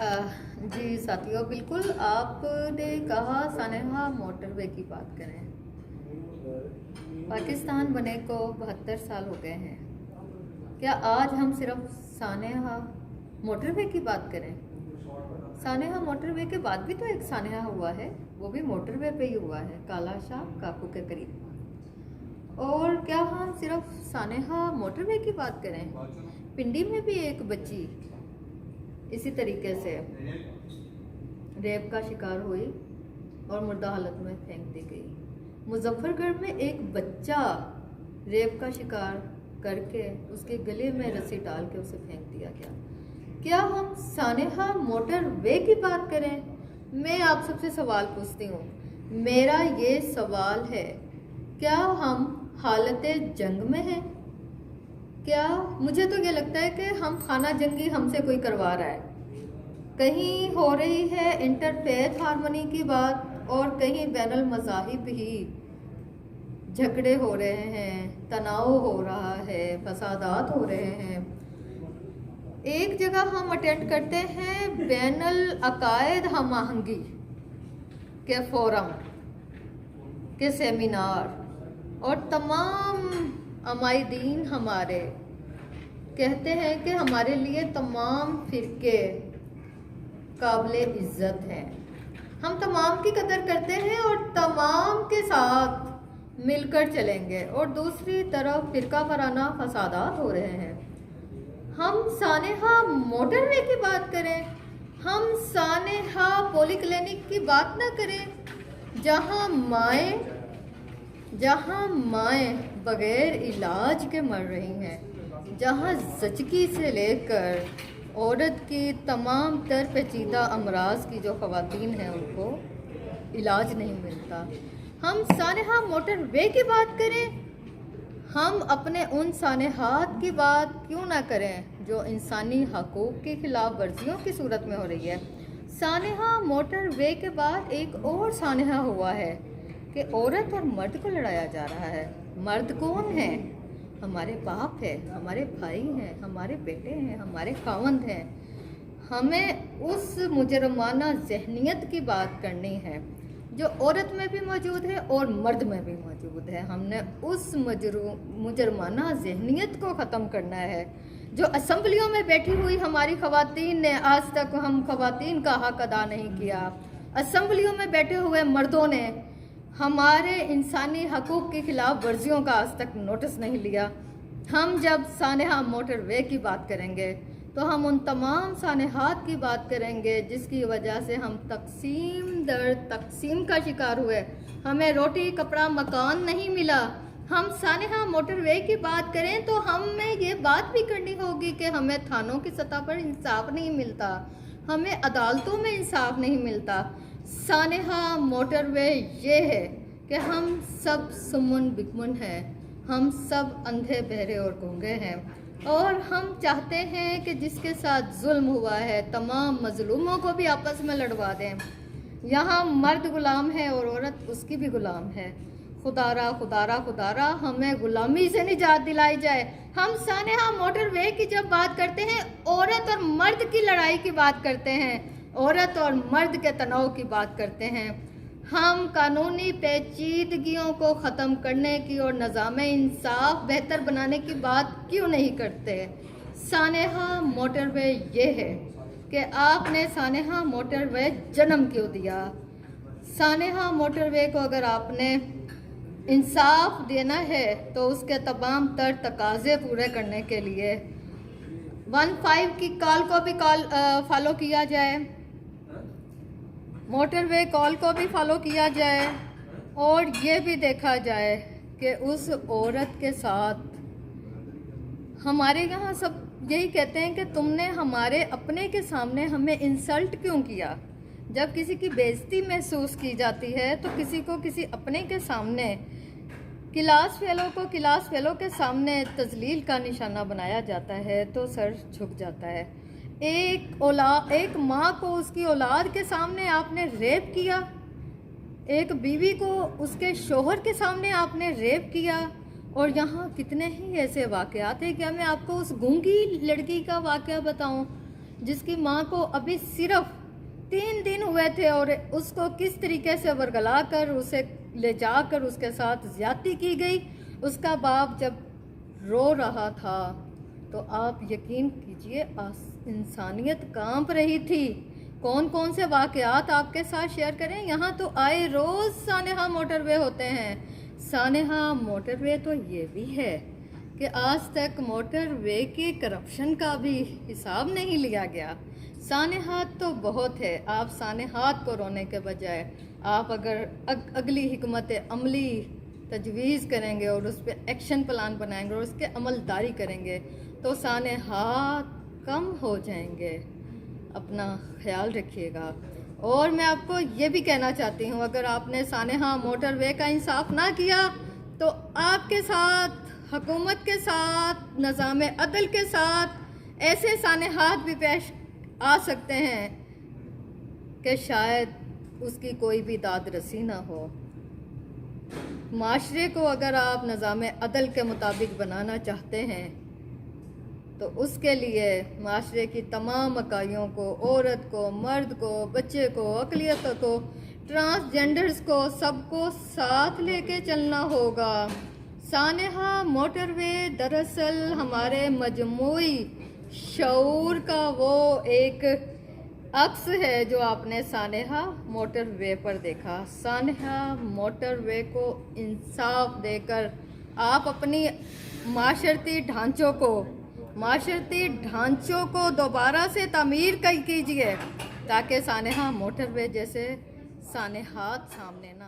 جی ساتھیوں، بالکل آپ نے کہا سانحہ موٹر وے کی بات کریں۔ پاکستان بنے کو 72 سال ہو گئے ہیں۔ کیا آج ہم صرف سانحہ موٹر وے کی بات کریں؟ سانحہ موٹر وے کے بعد بھی تو ایک سانحہ ہوا ہے، وہ بھی موٹر وے پہ ہی ہوا ہے، کالا شاہ کاکو کے قریب۔ اور کیا ہم صرف سانحہ موٹر وے کی بات کریں؟ پنڈی میں بھی ایک بچی اسی طریقے سے ریپ کا شکار ہوئی اور مردہ حالت میں پھینک دی گئی۔ مظفر گڑھ میں ایک بچہ ریپ کا شکار کر کے اس کے گلے میں رسی ڈال کے اسے پھینک دیا گیا۔ کیا ہم سانحہ موٹر وے کی بات کریں؟ میں آپ سب سے سوال پوچھتی ہوں، میرا یہ سوال ہے، کیا ہم حالت جنگ میں ہیں؟ کیا مجھے تو یہ لگتا ہے کہ ہم خانہ جنگی ہم سے کوئی کروا رہا ہے۔ کہیں ہو رہی ہے انٹر فیتھ ہارمونی کی بات اور کہیں بین المذاہب ہی جھگڑے ہو رہے ہیں، تناؤ ہو رہا ہے، فسادات ہو رہے ہیں۔ ایک جگہ ہم اٹینڈ کرتے ہیں بین العقائد ہم آہنگی کے فورم کے سیمینار، اور تمام عمائدین ہمارے کہتے ہیں کہ ہمارے لیے تمام فرقے قابل عزت ہیں، ہم تمام کی قدر کرتے ہیں اور تمام کے ساتھ مل کر چلیں گے، اور دوسری طرف فرقہ وارانہ فسادات ہو رہے ہیں۔ ہم سانحہ موٹر وے کی بات کریں، ہم سانحہ پولی کلینک کی بات نہ کریں، جہاں مائیں بغیر علاج کے مر رہی ہیں، جہاں زچگی سے لے کر عورت کی تمام تر پیچیدہ امراض کی جو خواتین ہیں ان کو علاج نہیں ملتا۔ ہم سانحہ موٹر وے کی بات کریں، ہم اپنے ان سانحات کی بات کیوں نہ کریں جو انسانی حقوق کی خلاف ورزیوں کی صورت میں ہو رہی ہے۔ سانحہ موٹر وے کے بعد ایک اور سانحہ ہوا ہے کہ عورت اور مرد کو لڑایا جا رہا ہے۔ مرد کون ہیں؟ ہمارے باپ ہیں، ہمارے بھائی ہیں، ہمارے بیٹے ہیں، ہمارے خاوند ہیں۔ ہمیں اس مجرمانہ ذہنیت کی بات کرنی ہے جو عورت میں بھی موجود ہے اور مرد میں بھی موجود ہے۔ ہم نے اس مجرمانہ ذہنیت کو ختم کرنا ہے جو اسمبلیوں میں بیٹھی ہوئی ہماری خواتین نے، آج تک ہم خواتین کا حق ادا نہیں کیا۔ اسمبلیوں میں بیٹھے ہوئے مردوں نے ہمارے انسانی حقوق کی خلاف ورزیوں کا آج تک نوٹس نہیں لیا۔ ہم جب سانحہ موٹر وے کی بات کریں گے تو ہم ان تمام سانحات کی بات کریں گے جس کی وجہ سے ہم تقسیم در تقسیم کا شکار ہوئے، ہمیں روٹی کپڑا مکان نہیں ملا۔ ہم سانحہ موٹر وے کی بات کریں تو ہمیں یہ بات بھی کرنی ہوگی کہ ہمیں تھانوں کی سطح پر انصاف نہیں ملتا، ہمیں عدالتوں میں انصاف نہیں ملتا۔ سانحہ موٹر وے یہ ہے کہ ہم سب سمن بکمن ہیں، ہم سب اندھے بہرے اور گونگے ہیں، اور ہم چاہتے ہیں کہ جس کے ساتھ ظلم ہوا ہے تمام مظلوموں کو بھی آپس میں لڑوا دیں۔ یہاں مرد غلام ہے اور عورت اس کی بھی غلام ہے۔ خدارا ہمیں غلامی سے نجات دلائی جائے۔ ہم سانحہ موٹر وے کی جب بات کرتے ہیں، عورت اور مرد کی لڑائی کی بات کرتے ہیں، عورت اور مرد کے تناؤ کی بات کرتے ہیں۔ ہم قانونی پیچیدگیوں کو ختم کرنے کی اور نظام انصاف بہتر بنانے کی بات کیوں نہیں کرتے؟ سانحہ موٹر وے یہ ہے کہ آپ نے سانحہ موٹر وے جنم کیوں دیا؟ سانحہ موٹر وے کو اگر آپ نے انصاف دینا ہے تو اس کے تمام تر تقاضے پورے کرنے کے لیے 15 کی کال کو بھی فالو کیا جائے، موٹر وے کال کو بھی فالو کیا جائے، اور یہ بھی دیکھا جائے کہ اس عورت کے ساتھ ہمارے یہاں سب یہی کہتے ہیں کہ تم نے ہمارے اپنے کے سامنے ہمیں انسلٹ کیوں کیا؟ جب کسی کی بےعزتی محسوس کی جاتی ہے تو کسی کو کسی اپنے کے سامنے، کلاس فیلو کے سامنے تذلیل کا نشانہ بنایا جاتا ہے تو سر جھک جاتا ہے۔ ایک ماں کو اس کی اولاد کے سامنے آپ نے ریپ کیا، ایک بیوی کو اس کے شوہر کے سامنے آپ نے ریپ کیا، اور یہاں کتنے ہی ایسے واقعات ہیں۔ کیا میں آپ کو اس گونگی لڑکی کا واقعہ بتاؤں؟ جس کی ماں کو ابھی صرف 3 دن ہوئے تھے اور اس کو کس طریقے سے ورگلا کر اسے لے جا کر اس کے ساتھ زیادتی کی گئی. اس کا باپ جب رو رہا تھا تو آپ یقین کیجئے انسانیت کانپ رہی تھی. کون کون سے واقعات آپ کے ساتھ شیئر کریں. یہاں تو آئے روز سانحہ موٹر وے ہوتے ہیں. سانحہ موٹر وے تو یہ بھی ہے کہ آج تک موٹر وے کی کرپشن کا بھی حساب نہیں لیا گیا. سانحات تو بہت ہے. آپ سانحات کو رونے کے بجائے آپ اگر اگلی حکمت عملی تجویز کریں گے اور اس پہ ایکشن پلان بنائیں گے اور اس کے عمل داری کریں گے تو سانحات کم ہو جائیں گے. اپنا خیال رکھیے گا. اور میں آپ کو یہ بھی کہنا چاہتی ہوں اگر آپ نے سانحہ موٹر وے کا انصاف نہ کیا تو آپ کے ساتھ حکومت کے ساتھ نظام عدل کے ساتھ ایسے سانحات بھی پیش آ سکتے ہیں کہ شاید اس کی کوئی بھی داد رسی نہ ہو. معاشرے کو اگر آپ نظام عدل کے مطابق بنانا چاہتے ہیں تو اس کے لیے معاشرے کی تمام اکائیوں کو، عورت کو، مرد کو، بچے کو، اقلیت کو، ٹرانسجینڈرز کو، سب کو ساتھ لے کے چلنا ہوگا. سانحہ موٹر وے دراصل ہمارے مجموعی شعور کا وہ ایک عکس ہے جو آپ نے سانحہ موٹر وے پر دیکھا. سانحہ موٹر وے کو انصاف دے کر آپ اپنی معاشرتی ڈھانچوں کو دوبارہ سے تعمیر کیجیے تاکہ سانحہ موٹر وے جیسے سانحات سامنے نہ